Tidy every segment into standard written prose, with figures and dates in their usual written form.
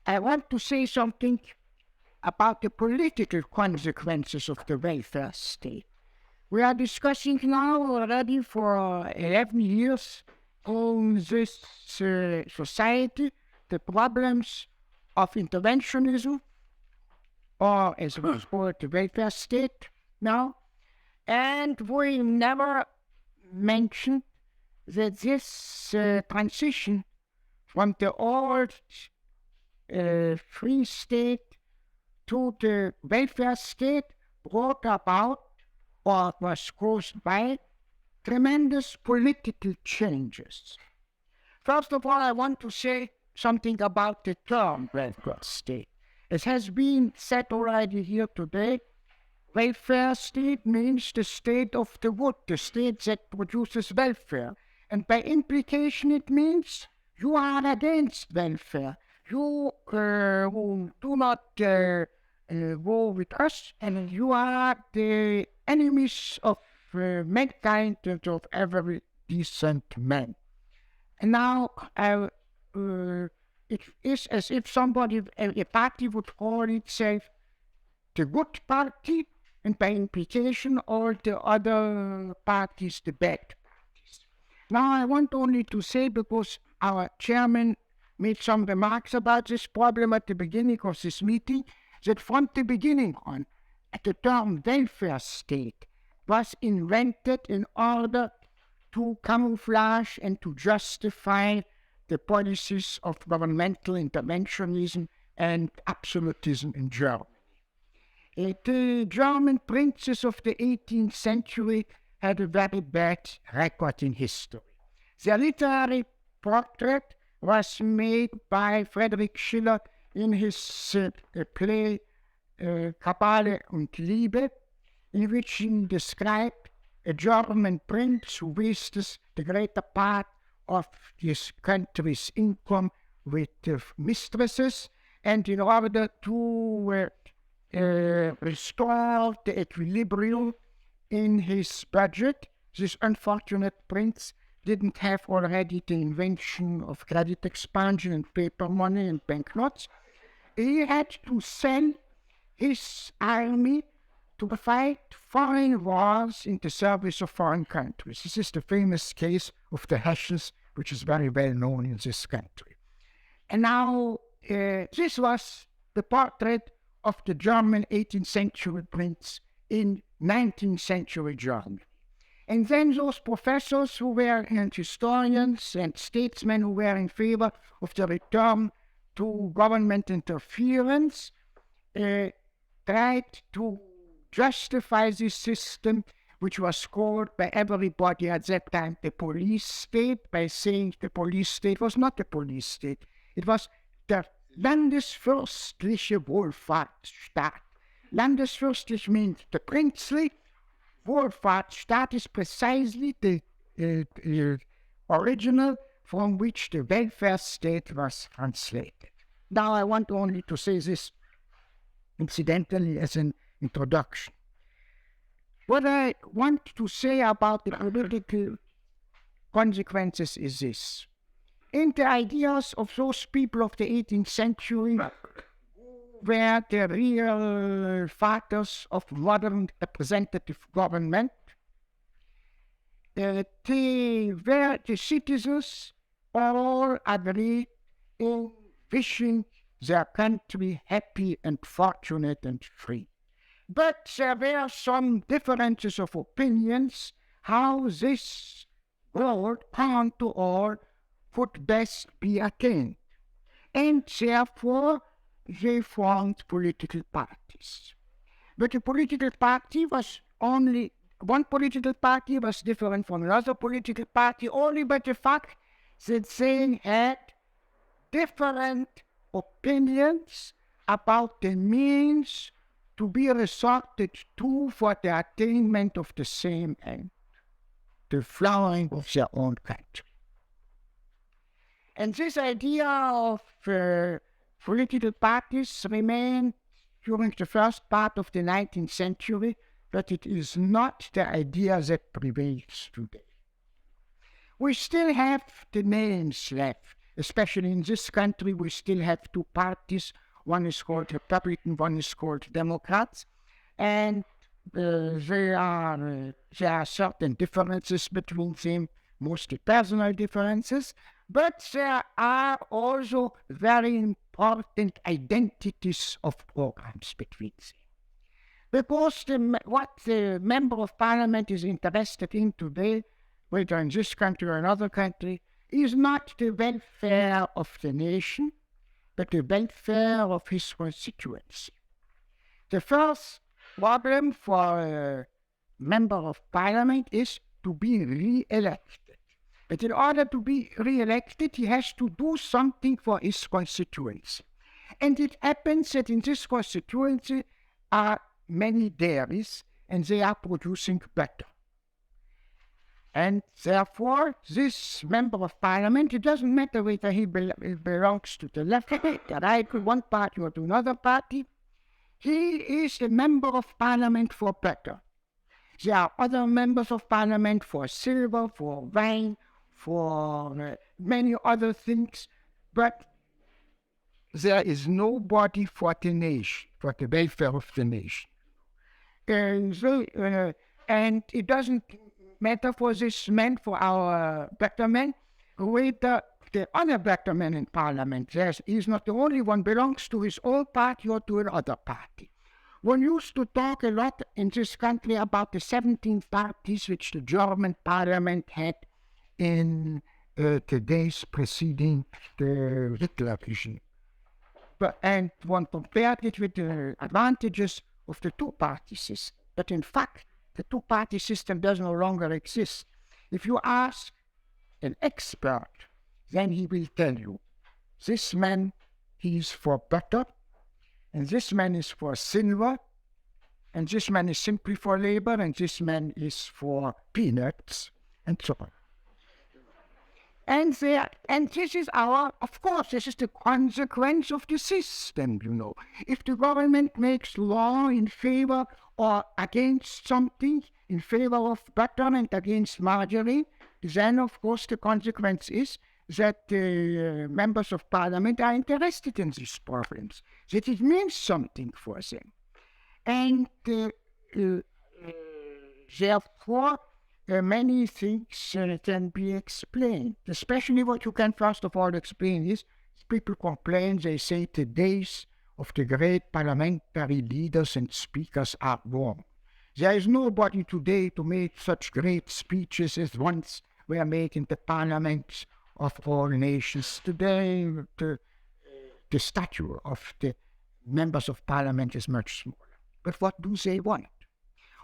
I want to say something about the political consequences of the welfare state. We are discussing now already for 11 years in this society the problems of interventionism, or as we call it, the welfare state now, and we never mentioned that this transition from the old free state to the welfare state brought about, or was caused by, tremendous political changes. First of all, I want to say something about the term welfare state. It has been said already here today, welfare state means the state of the wood, the state that produces welfare. And by implication it means you are against welfare. You who do not go with us, and you are the enemies of mankind and of every decent man. And now it is as if somebody, a party would call itself the good party, and by implication all the other parties the bad parties. Now I want only to say, because our chairman made some remarks about this problem at the beginning of this meeting, that from the beginning on, the term welfare state was invented in order to camouflage and to justify the policies of governmental interventionism and absolutism in Germany. The German princes of the 18th century had a very bad record in history. Their literary portrait was made by Friedrich Schiller in his play Kabale und Liebe, in which he described a German prince who wastes the greater part of his country's income with mistresses, and in order to restore the equilibrium in his budget, this unfortunate prince didn't have already the invention of credit expansion and paper money and banknotes. He had to send his army to fight foreign wars in the service of foreign countries. This is the famous case of the Hessians, which is very well known in this country. And now, this was the portrait of the German 18th century prince in 19th century Germany. And then those professors who were, and historians and statesmen who were in favor of the return to government interference, tried to justify this system, which was called by everybody at that time the police state, by saying the police state was not the police state. It was the landesfürstliche Wohlfahrtsstaat. Landesfürstlich means the princely. Wohlfahrtsstaat is precisely the original from which the welfare state was translated. Now I want only to say this incidentally as an introduction. What I want to say about the political consequences is this. In the ideas of those people of the 18th century, were the real fathers of modern representative government, the citizens all agreed in wishing their country happy and fortunate and free. But there were some differences of opinions how this goal, common to all, could best be attained. And therefore, they formed political parties. But the political party was only, one political party was different from another political party only by the fact that they had different opinions about the means to be resorted to for the attainment of the same end, the flowering of their own country. And this idea of political parties remained during the first part of the 19th century, but it is not the idea that prevails today. We still have the names left. especially in this country, we still have two parties. One is called Republican, one is called Democrats. And there are certain differences between them, mostly personal differences, but there are also very important identities of programs between them. Because what the member of parliament is interested in today, whether in this country or another country, is not the welfare of the nation, but the welfare of his constituency. The first problem for a member of parliament is to be re-elected. But in order to be re-elected, he has to do something for his constituency. And it happens that in this constituency are many dairies, and they are producing butter. And therefore, this member of parliament, it doesn't matter whether he belongs to the left, the right, to one party or to another party, he is a member of parliament for butter. There are other members of parliament for silver, for wine, for many other things, but there is nobody for the nation, for the welfare of the nation. And it doesn't matter for this man, for our better men, whether the other better men in parliament, he's not the only one, belongs to his own party or to another party. One used to talk a lot in this country about the 17 parties which the German parliament had in the days preceding the Hitler regime. And one compared it with the advantages of the two-party system. But in fact, the two-party system does no longer exist. If you ask an expert, then he will tell you, this man, he is for butter, and this man is for silver, and this man is simply for labor, and this man is for peanuts, and so on. And this is of course, this is the consequence of the system, you know. If the government makes law in favor or against something, in favor of butter and against margarine, then of course the consequence is that the members of parliament are interested in these problems, that it means something for them. And therefore, many things can be explained. Especially what you can first of all explain is, people complain, they say the days of the great parliamentary leaders and speakers are gone. There is nobody today to make such great speeches as once were made in the parliaments of all nations. Today, the stature of the members of parliament is much smaller. But what do they want?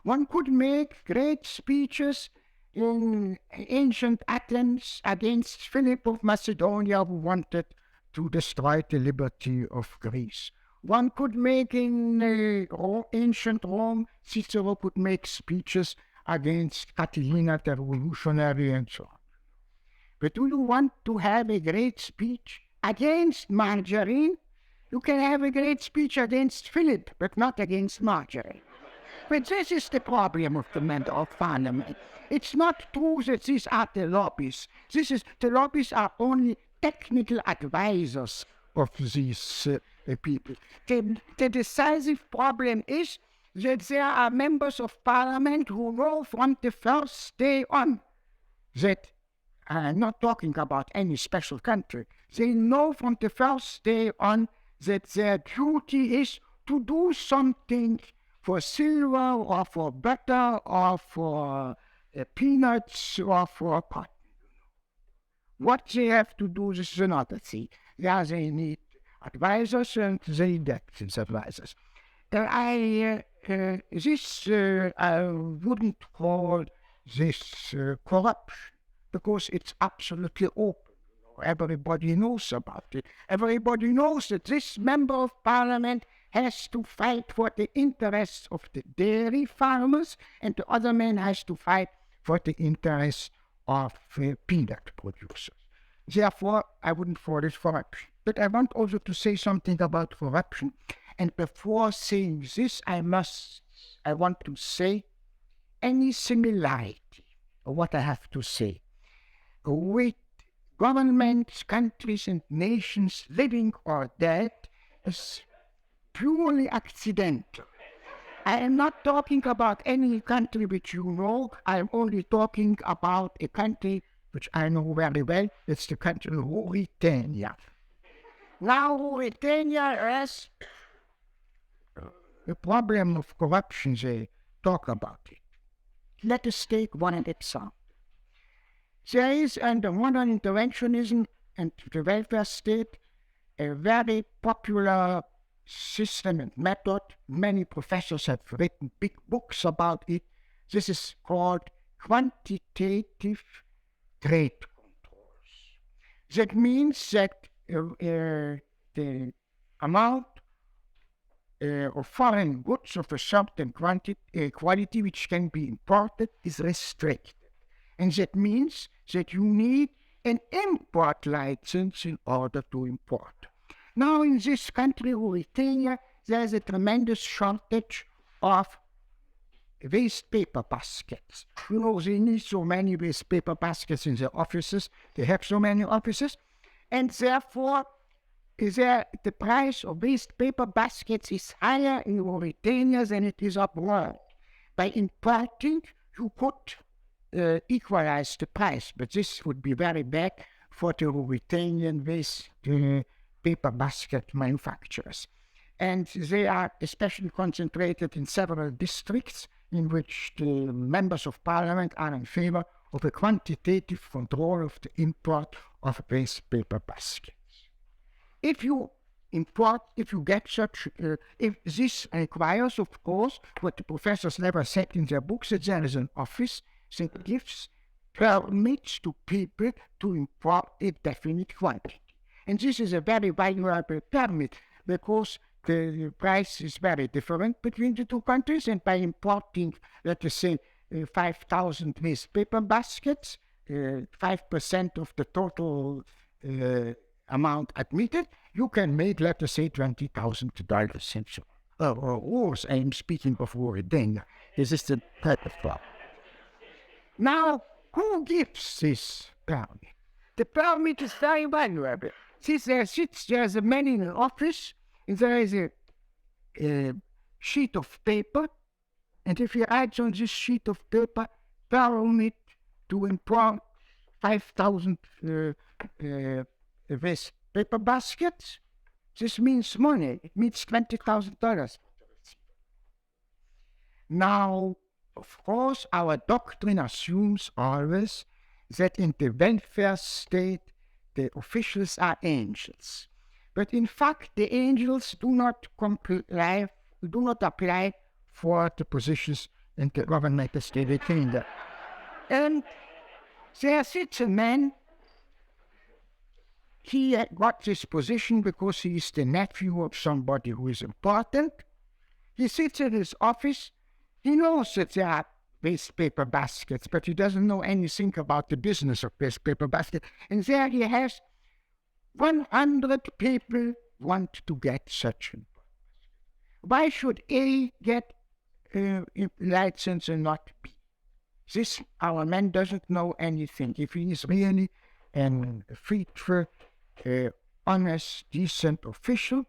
One could make great speeches in ancient Athens against Philip of Macedonia, who wanted to destroy the liberty of Greece. One could make in ancient Rome, Cicero could make speeches against Catilina the revolutionary and so on. But do you want to have a great speech against margarine? You can have a great speech against Philip, but not against margarine. But this is the problem of the member of parliament. It's not true that these are the lobbyists. The lobbyists are only technical advisors of these people. The decisive problem is that there are members of parliament who know from the first day on that, I'm not talking about any special country, they know from the first day on that their duty is to do something for silver or for butter or for peanuts or for cotton. What they have to do, this is another thing. Yeah, they need advisors and they elect these advisors. I wouldn't call this corruption, because it's absolutely open. Everybody knows about it. Everybody knows that this member of parliament has to fight for the interests of the dairy farmers, and the other man has to fight for the interests of peanut producers. Therefore, I wouldn't call it corruption. But I want also to say something about corruption. And before saying this, I want to say any similarity of what I have to say with governments, countries, and nations, living or dead, is purely accidental. I am not talking about any country which you know. I am only talking about a country which I know very well. It's the country of Mauritania. Now, Mauritania has a problem of corruption. They talk about it. Let us take one example. There is, under modern interventionism and the welfare state, a very popular system and method. Many professors have written big books about it. This is called quantitative trade controls. That means that the amount of foreign goods of a certain quality which can be imported is restricted. And that means that you need an import license in order to import. Now in this country, Mauritania, there's a tremendous shortage of waste paper baskets. You know, they need so many waste paper baskets in their offices. They have so many offices. And therefore, the price of waste paper baskets is higher in Mauritania than it is abroad. By importing, you could equalize the price, but this would be very bad for the Mauritanian waste paper basket manufacturers. And they are especially concentrated in several districts in which the members of parliament are in favor of a quantitative control of the import of waste paper baskets. If you get such, if this requires, of course, what the professors never said in their books, that there is an office that gives permits to people to import a definite quantity. And this is a very valuable permit because the price is very different between the two countries, and by importing, let us say, 5,000 waste paper baskets, 5% of the total amount admitted, you can make, let us say, $20,000. Or I am speaking of Mauritania. This is the type of problem. Now, who gives this permit? The permit is very valuable. Since there's a man in an office, and there is a sheet of paper, and if he writes on this sheet of paper, permit to import 5,000 waste paper baskets, this means money. It means $20,000. Now, of course, our doctrine assumes always that in the welfare state, the officials are angels. But in fact, the angels do not apply for the positions in the governmental state kingdom. And there sits a man. He got this position because he is the nephew of somebody who is important. He sits in his office. He knows that there are waste paper baskets, but he doesn't know anything about the business of waste paper baskets. And there he has 100 people want to get such a Why should A get a license and not B? This, our man doesn't know anything. If he is really a faithful, honest, decent official,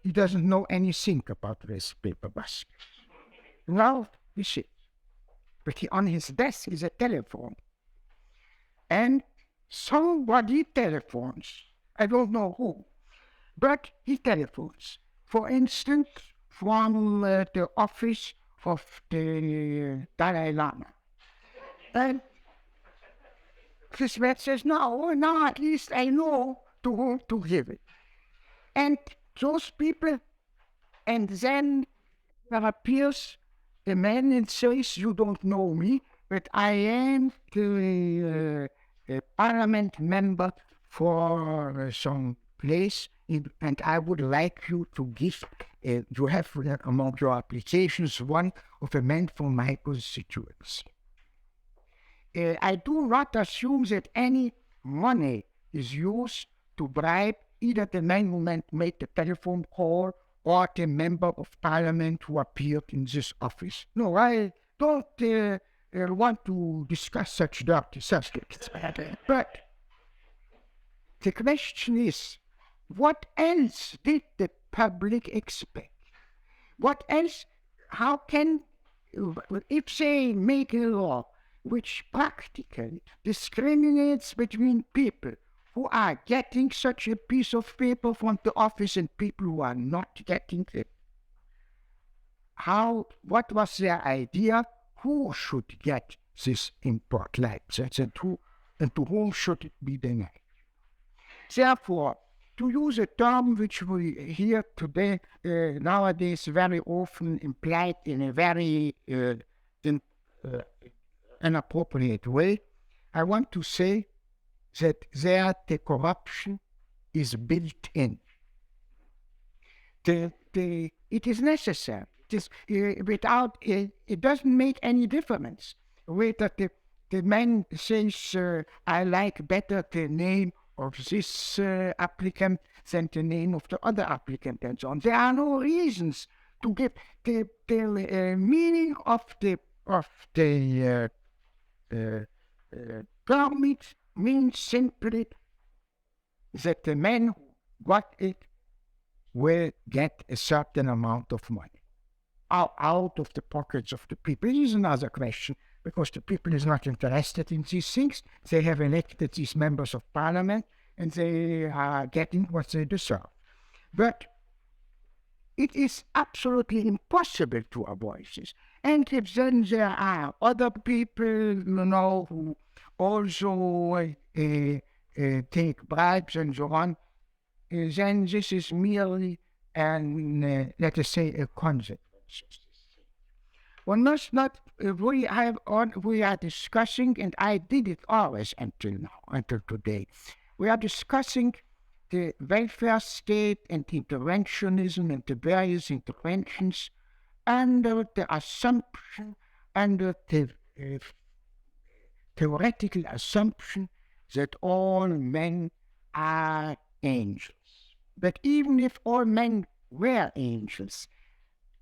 he doesn't know anything about waste paper baskets. Now, you see. But on his desk is a telephone. And somebody telephones. I don't know who. But he telephones. For instance, from the office of the Dalai Lama. And this man says, now at least I know to whom to give it. And those people, and then there appears a man and says, you don't know me, but I am a parliament member for some place, and I would like you to give, you have among your applications one of a man from my constituency. I do not assume that any money is used to bribe either the man who made the telephone call or the member of parliament who appeared in this office. No, I don't want to discuss such dirty subjects. But the question is, what else did the public expect? What else? How can, if they make a law which practically discriminates between people who are getting such a piece of paper from the office and people who are not getting it, what was their idea? Who should get this import license and to whom should it be denied? Therefore, to use a term which we hear today, nowadays very often implied in a very inappropriate way, I want to say that there the corruption is built in. It is necessary. Without it, it doesn't make any difference whether the man says, I like better the name of this applicant than the name of the other applicant and so on. There are no reasons to give the meaning of the permit means simply that the man who got it will get a certain amount of money out of the pockets of the people. It is another question, because the people is not interested in these things. They have elected these members of parliament, and they are getting what they deserve. But it is absolutely impossible to avoid this. And if then there are other people, who also take bribes and so on, then this is merely let us say, a consequence. One must not, we are discussing, and I did it always until today, we are discussing the welfare state and interventionism and the various interventions under the assumption, under the theoretical assumption that all men are angels. But even if all men were angels,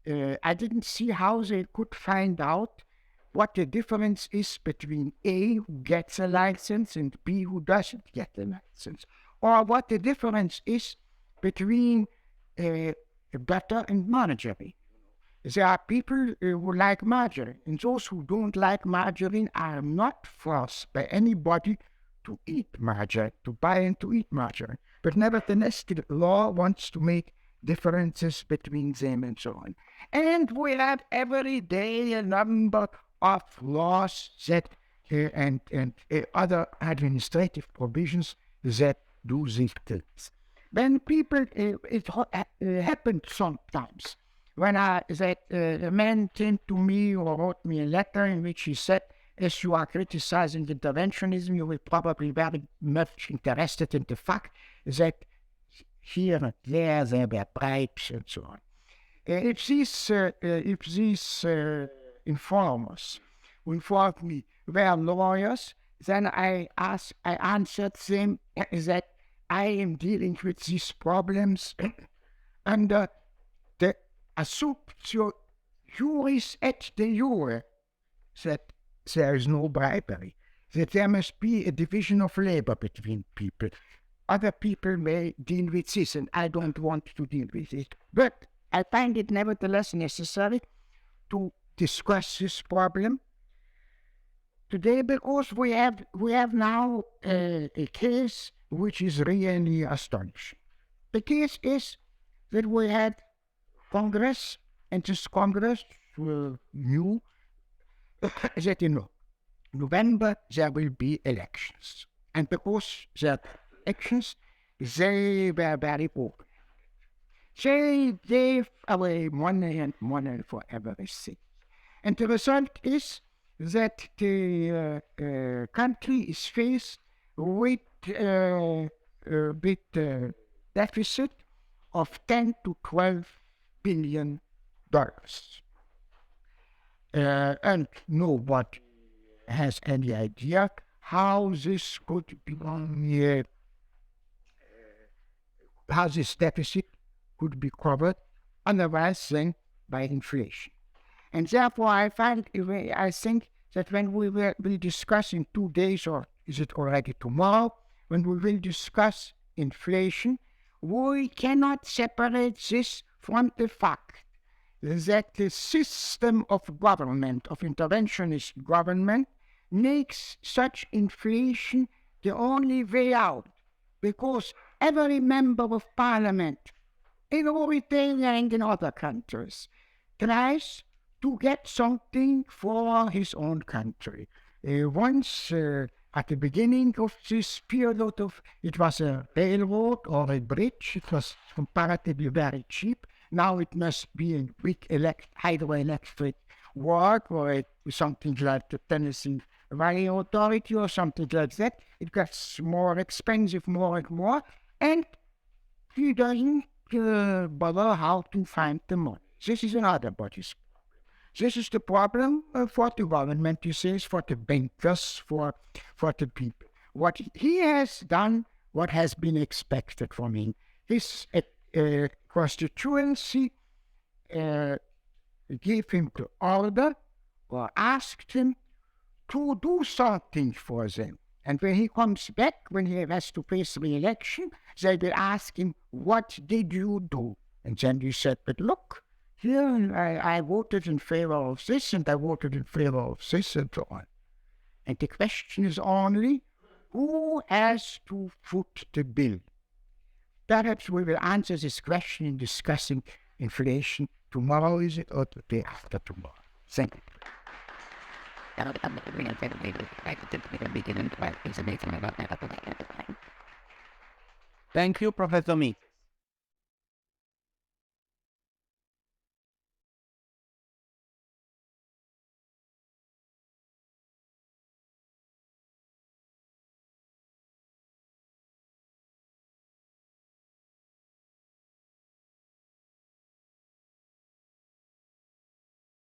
I didn't see how they could find out what the difference is between A, who gets a license, and B, who doesn't get a license. Or what the difference is between butter and margarine. There are people who like margarine, and those who don't like margarine are not forced by anybody to eat margarine, to buy and to eat margarine. But nevertheless, the law wants to make differences between them and so on. And we have every day a number of laws that and other administrative provisions that do these things. When people, it happened sometimes when a man came to me or wrote me a letter in which he said, as you are criticizing interventionism, you will probably be very much interested in the fact that here and there were bribes and so on. If these informers who informed me were lawyers, then I answered them that I am dealing with these problems under the assumptio juris et de jure, that there is no bribery, that there must be a division of labor between people. Other people may deal with this, and I don't want to deal with it. But I find it nevertheless necessary to discuss this problem today, because we have now a case which is really astonishing. The case is that we had Congress, and this Congress knew that in November there will be elections. And because there are elections, they were very open. They gave away money and money for everything. And the result is that the country is faced with a deficit of $10 to $12 billion. And nobody has any idea how this could be, how this deficit could be covered otherwise than by inflation. And therefore I think that when we will be discussing 2 days, or is it already tomorrow, when we will discuss inflation, we cannot separate this from the fact that the system of government, of interventionist government, makes such inflation the only way out, because every member of parliament in Mauritania and in other countries tries to get something for his own country. Once at the beginning of this period it was a railroad or a bridge, it was comparatively very cheap. Now it must be a big hydroelectric work or something like the Tennessee Valley Authority or something like that. It gets more expensive more and more, and he doesn't bother how to find the money. This is another body's problem. This is the problem for the government, he says, for the bankers, for the people. What he has done, what has been expected from him, his constituency gave him the order or asked him to do something for them. And when he comes back, when he has to face re-election, they will ask him, what did you do? And then he said, but look, here I voted in favor of this and I voted in favor of this and so on. And the question is only, who has to foot the bill? Perhaps we will answer this question in discussing inflation. Tomorrow, is it, or the day after tomorrow? Thank you. Thank you, Professor Meek.